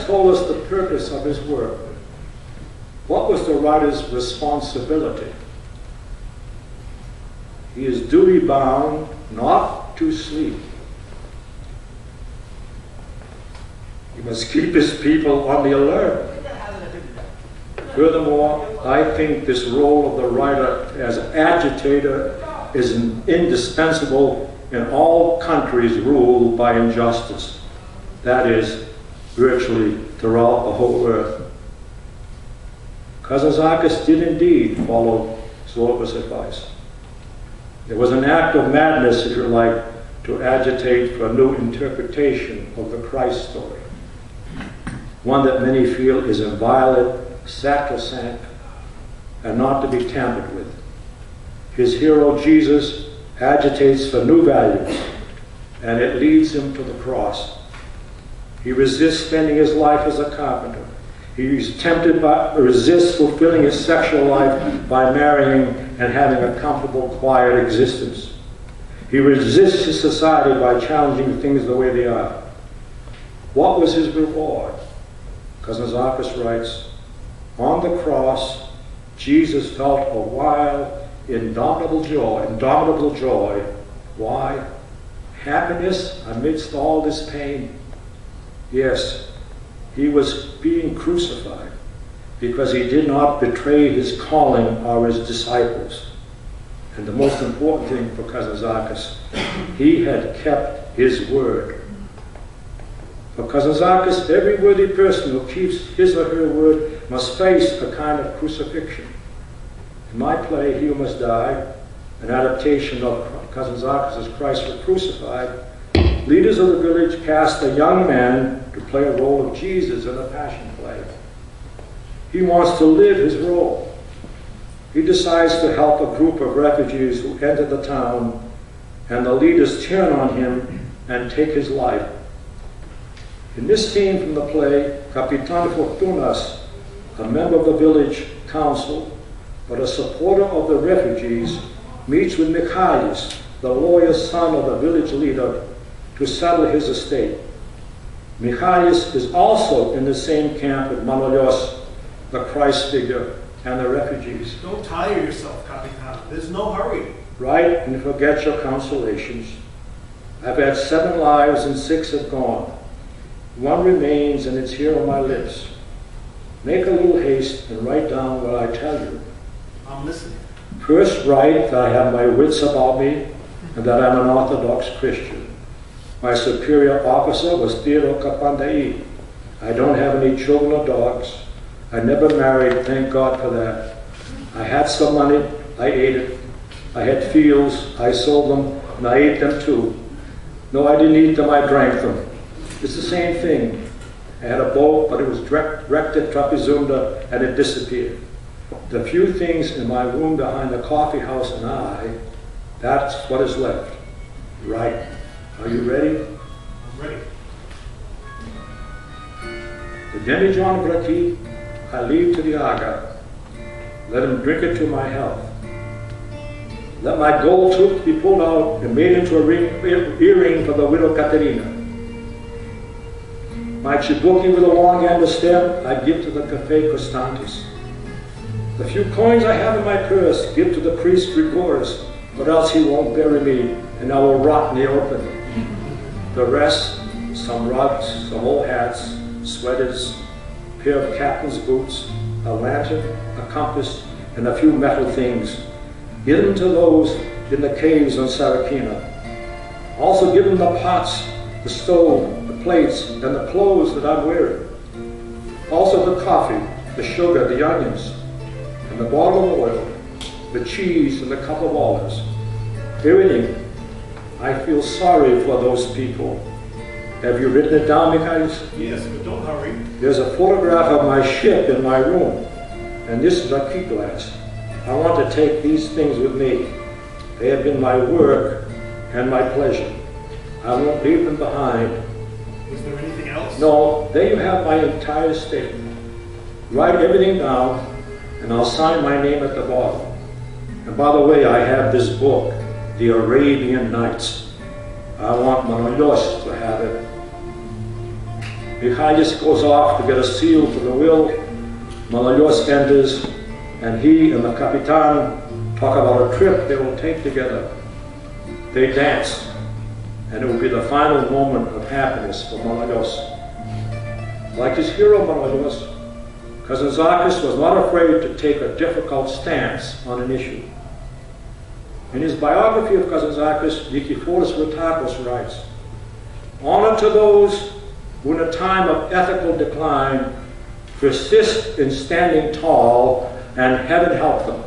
told us the purpose of his work. What was the writer's responsibility? He is duty bound not to sleep. He must keep his people on the alert. Furthermore, I think this role of the writer as agitator is indispensable in all countries ruled by injustice. That is, virtually throughout the whole earth. Kazantzakis did indeed follow Zorba's advice. It was an act of madness, if you like, to agitate for a new interpretation of the Christ story. One that many feel is inviolate, sacrosanct, and not to be tampered with. His hero, Jesus, agitates for new values, and it leads him to the cross. He resists spending his life as a carpenter. He is tempted by, resists fulfilling his sexual life by marrying and having a comfortable, quiet existence. He resists his society by challenging things the way they are. What was his reward? Kazantzakis writes, on the cross, Jesus felt a wild, indomitable joy. Why? Happiness amidst all this pain. Yes, he was being crucified because he did not betray his calling or his disciples. And the most important thing for Kazantzakis, he had kept his word. For Kazantzakis, every worthy person who keeps his or her word must face a kind of crucifixion. In my play, He Who Must Die, an adaptation of Kazantzakis' Christ was Crucified, leaders of the village cast a young man to play a role of Jesus in a passion play. He wants to live his role. He decides to help a group of refugees who enter the town, and the leaders turn on him and take his life. In this scene from the play, Kapitan Fortunas, a member of the village council, but a supporter of the refugees, meets with Nikos, the lawyer's son of the village leader, to settle his estate. Nikos is also in the same camp with Manolos, the Christ figure, and the refugees. Don't tire yourself, Kapitan. There's no hurry. Right, and forget your consolations. I've had 7 lives and 6 have gone. One remains, and it's here on my lips. Make a little haste and write down what I tell you. I'm listening. First, write that I have my wits about me and that I'm an Orthodox Christian. My superior officer was Theodore Kapandai. I don't have any children or dogs. I never married, thank God for that. I had some money, I ate it. I had fields, I sold them, and I ate them too. No, I didn't eat them, I drank them. It's the same thing. I had a boat, but it was wrecked at Trapezunda, and it disappeared. The few things in my room behind the coffee house and that's what is left. Right. Are you ready? I'm ready. The demijohn Braki, I leave to the Aga. Let him drink it to my health. Let my gold tooth be pulled out and made into a earring for the widow Katerina. My chibuki with a long amber stem, I give to the Cafe Constantis. The few coins I have in my purse, give to the priest Grigoris, or else he won't bury me, and I will rot in the open. The rest, some rugs, some old hats, sweaters, a pair of captain's boots, a lantern, a compass, and a few metal things. Give them to those in the caves on Sarakina. Also give them the pots, the stove, the plates, and the clothes that I'm wearing. Also the coffee, the sugar, the onions, and the bottle of oil, the cheese, and the cup of olives. Everything. I feel sorry for those people. Have you written it down, Nikos? Yes, but don't hurry. There's a photograph of my ship in my room, and this is a key glass. I want to take these things with me. They have been my work and my pleasure. I won't leave them behind. Was there anything else? No, there you have my entire statement. Write everything down, and I'll sign my name at the bottom. And by the way, I have this book, The Arabian Nights. I want Manolos to have it. Michalis goes off to get a seal for the will. Malaios enters, and he and the Capitan talk about a trip they will take together. They dance, and it will be the final moment of happiness for Malaios. Like his hero Malaios, Kazantzakis was not afraid to take a difficult stance on an issue. In his biography of Kazantzakis, Nikos Rutakos writes, "Honor to those who in a time of ethical decline persist in standing tall, and heaven help them.